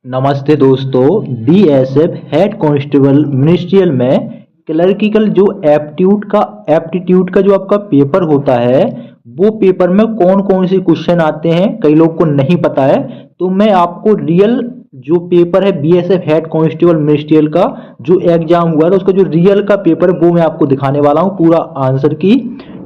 नमस्ते दोस्तों। BSF head constable ministerial में क्लर्किकल जो एप्टीट्यूड का जो आपका पेपर होता है, वो पेपर में कौन कौन से क्वेश्चन आते हैं कई लोग को नहीं पता है। तो मैं आपको रियल जो पेपर है बीएसएफ हेड कांस्टेबल मिनिस्ट्रियल का जो एग्जाम हुआ था उसका जो रियल का पेपर है वो मैं आपको दिखाने वाला हूँ पूरा आंसर की।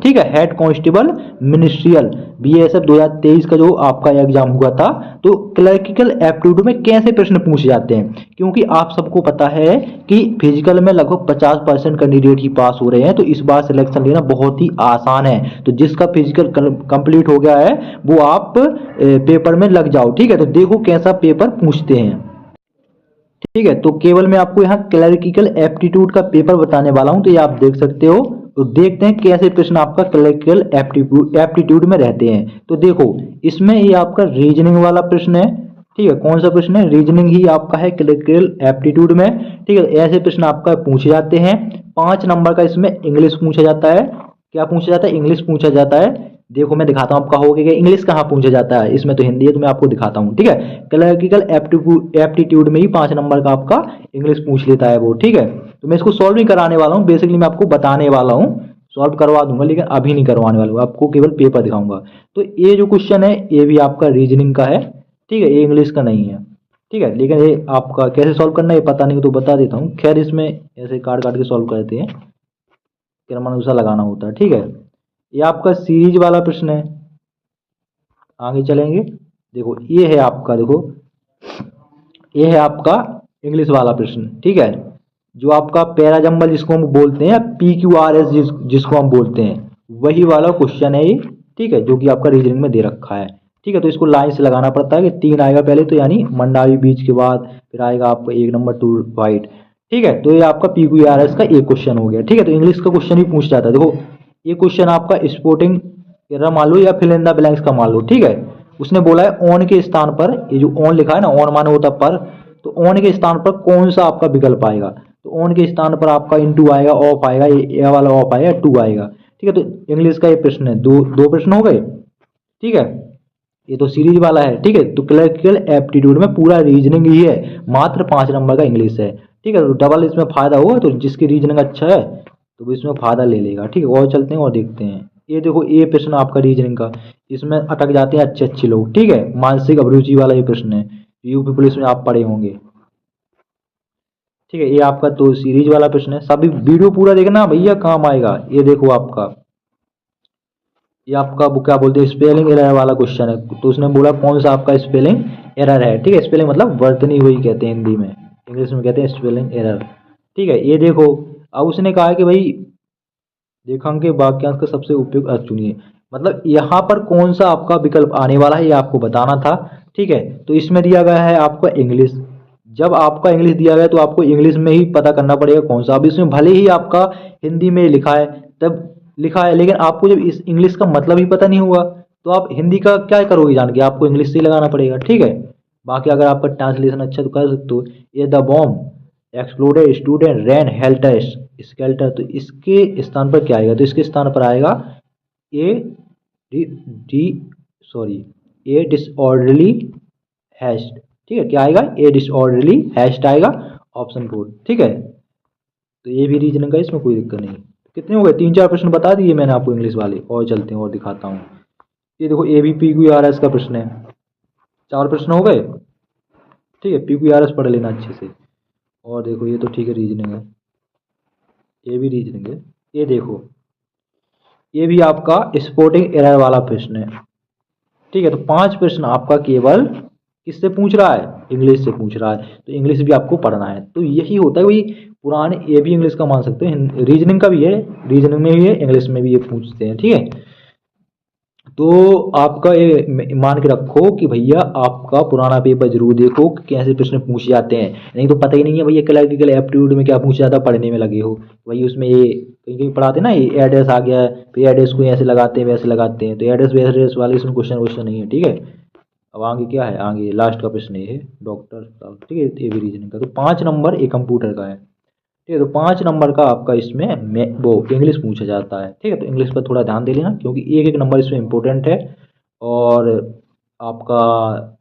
ठीक है, हेड कांस्टेबल मिनिस्ट्रियल बीएसएफ 2023 का जो आपका एग्जाम हुआ था, तो क्लर्किकल एप्टीट्यूड में कैसे प्रश्न पूछे जाते हैं, क्योंकि आप सबको पता है कि फिजिकल में लगभग 50% कैंडिडेट ही पास हो रहे हैं, तो इस बार सिलेक्शन लेना बहुत ही आसान है। तो जिसका फिजिकल कंप्लीट हो गया है वो आप पेपर में लग जाओ। ठीक है, तो देखो कैसा पेपर पूछते हैं। ठीक है, तो केवल मैं आपको यहाँ क्लर्किकल एप्टीट्यूड का पेपर बताने वाला हूँ, तो ये आप देख सकते हो। तो देखते हैं कैसे प्रश्न आपका क्लर्किकल एप्टीट्यूड में रहते हैं। तो देखो, इसमें ये आपका रीजनिंग वाला प्रश्न है। ठीक है, कौन सा प्रश्न है? रीजनिंग ही आपका है क्लर्किकल एप्टीट्यूड में। ठीक है, ऐसे प्रश्न आपका पूछे जाते हैं। 5 नंबर का इसमें इंग्लिश पूछा जाता है। क्या पूछा जाता है? इंग्लिश पूछा जाता है। देखो मैं दिखाता हूँ, आप कहोगे कि इंग्लिश कहाँ पूछा जाता है, इसमें तो हिंदी है, तो मैं आपको दिखाता हूँ। ठीक है, क्लर्किकल एप्टीट्यूड में ही 5 नंबर का आपका इंग्लिश पूछ लेता है वो। ठीक है, तो मैं इसको सॉल्व नहीं कराने वाला हूँ, बेसिकली मैं आपको बताने वाला हूँ। सॉल्व करवा दूंगा लेकिन अभी नहीं करवाने वाला हूँ, आपको केवल पेपर दिखाऊंगा। तो ये जो क्वेश्चन है ये भी आपका रीजनिंग का है। ठीक है, ये इंग्लिश का नहीं है। ठीक है, लेकिन ये आपका कैसे सॉल्व करना है ये पता नहीं तो बता देता हूँ। खैर, इसमें ऐसे काट काट के सॉल्व करते हैं, क्रमानुसार लगाना होता है। ठीक है, ये आपका सीरीज वाला प्रश्न है। आगे चलेंगे। देखो ये है आपका, देखो ये है आपका इंग्लिश वाला प्रश्न। ठीक है, जो आपका पैराजम्बल जिसको हम बोलते हैं, PQRS जिसको हम बोलते हैं, वही वाला क्वेश्चन है ये। ठीक है, जो कि आपका रीजनिंग में दे रखा है। ठीक है, तो इसको लाइन से लगाना पड़ता है कि 3 आएगा पहले, तो यानी मंडावी बीच के बाद फिर आएगा आपका 1 नंबर टू वाइट। ठीक है, तो ये आपका PQRS का एक क्वेश्चन हो गया। ठीक है, तो इंग्लिश का क्वेश्चन भी पूछ जाता है। देखो ये क्वेश्चन आपका स्पोर्टिंग एरर मान लो या फिल इन द ब्लैंक्स का मान लो। ठीक है, उसने बोला है ऑन के स्थान पर, ये जो ऑन लिखा है ना, ऑन माने होता पर, तो ऑन के स्थान पर कौन सा आपका विकल्प आएगा? तो ऑन के स्थान पर आपका इनटू आएगा, ऑफ आएगा, ये वाला ऑफ आएगा, टू आएगा। ठीक है, तो इंग्लिश का ये प्रश्न है, दो दो प्रश्न हो गए। ठीक है, ये तो सीरीज वाला है। ठीक है, तो क्लर्किकल एप्टीट्यूड में पूरा रीजनिंग ही है, मात्र 5 नंबर का इंग्लिश है। ठीक है, तो डबल इसमें फायदा होगा, तो जिसकी रीजनिंग अच्छा है तो वो इसमें फायदा ले लेगा। ठीक है, और चलते हैं और देखते हैं। ये देखो ये प्रश्न आपका रीजनिंग का, इसमें अटक जाते हैं अच्छे अच्छे लोग। ठीक है, मानसिक अभिरुचि वाला ये प्रश्न है, यूपी पुलिस में आप पढ़े होंगे। ठीक है, ये आपका तो सीरीज वाला प्रश्न है। सभी वीडियो पूरा देखना भैया, काम आएगा। ये देखो आपका, ये आपका वो क्या बोलते हैं, स्पेलिंग एरर वाला क्वेश्चन है। तो उसने बोला कौन सा आपका स्पेलिंग एरर है। ठीक है, स्पेलिंग मतलब वर्तनी हुई कहते हैं हिंदी में, इंग्लिश में कहते हैं स्पेलिंग एरर। ठीक है, ये देखो, अब उसने कहा है कि भाई रेखांक वाक्यांश का सबसे उपयुक्त अर्थ चुनिए। मतलब यहाँ पर कौन सा आपका विकल्प आने वाला है ये आपको बताना था। ठीक है, तो इसमें दिया गया है आपका इंग्लिश। जब आपका इंग्लिश दिया गया तो आपको इंग्लिश में ही पता करना पड़ेगा कौन सा। अब इसमें भले ही आपका हिंदी में लिखा है, तब लिखा है, लेकिन आपको जब इस इंग्लिश का मतलब ही पता नहीं हुआ तो आप हिंदी का क्या करोगे जान के, आपको इंग्लिश से ही लगाना पड़ेगा। ठीक है, बाकी अगर आपका ट्रांसलेशन अच्छा तो कर सकते हो। ये the bomb exploded student ran helter skelter, तो इसके स्थान पर क्या आएगा? तो इसके स्थान पर आएगा A D D sorry A disorderly hatched. ठीक है, क्या आएगा? ए डिसऑर्डरली हैश्ड आएगा, ऑप्शन 4। ठीक है, तो ये भी रीजनिंग का, इसमें कोई दिक्कत नहीं। कितने हो गए? 3-4 प्रश्न बता दिए मैंने आपको इंग्लिश वाले, और चलते हैं और दिखाता हूँ। ये देखो ABPQRS का प्रश्न है, 4 प्रश्न हो गए। ठीक है, PQRS पढ़ लेना अच्छे से। और देखो ये तो ठीक है, रीजनिंग है, ये भी रीजनिंग है। ये देखो ये भी आपका स्पोर्टिंग एरर वाला प्रश्न है। ठीक है, तो 5 प्रश्न आपका केवल किससे पूछ रहा है? इंग्लिश से पूछ रहा है, तो इंग्लिश भी आपको पढ़ना है। तो यही होता है भाई, पुराने ये भी इंग्लिश का मान सकते हैं, रीजनिंग का भी है, रीजनिंग में भी है, इंग्लिश में भी ये पूछते हैं। ठीक है, तो आपका ये मान के रखो कि भैया आपका पुराना पेपर जरूर देखो कि कैसे प्रश्न पूछे जाते हैं, नहीं तो पता ही नहीं है भैया क्लर्किकल एप्टीट्यूड में क्या पूछा जाता है, पढ़ने में लगे हो वही उसमें ये कहीं कहीं पढ़ाते ना, ये एड्रेस आ गया है, फिर एड्रेस को ऐसे लगाते हैं वैसे लगाते हैं, तो एड्रेस वैड्रेस वाले इसमें क्वेश्चन नहीं है। ठीक है, अब आगे क्या है? आगे लास्ट का प्रश्न ये है डॉक्टर साहब। ठीक है, ये भी रीजनिंग का, तो 5 नंबर एक कंप्यूटर का है। ठीक है, तो 5 नंबर का आपका इसमें वो इंग्लिश पूछा जाता है। ठीक है, तो इंग्लिश पर थोड़ा ध्यान दे लेना, क्योंकि एक एक नंबर इसमें इंपॉर्टेंट है। और आपका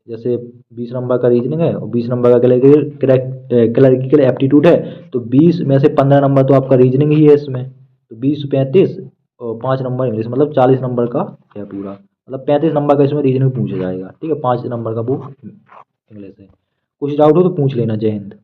जैसे 20 नंबर का रीजनिंग है और 20 नंबर का क्लरिकल एप्टीट्यूड है, तो 20 में से 15 नंबर तो आपका रीजनिंग ही है इसमें, तो 20 35 और 5 नंबर इंग्लिश, मतलब 40 नंबर का है पूरा, मतलब 35 नंबर का इसमें रीजनिंग पूछा जाएगा। ठीक है, 5 नंबर का वो इंग्लिश है। कुछ डाउट हो तो पूछ लेना। जय हिंद।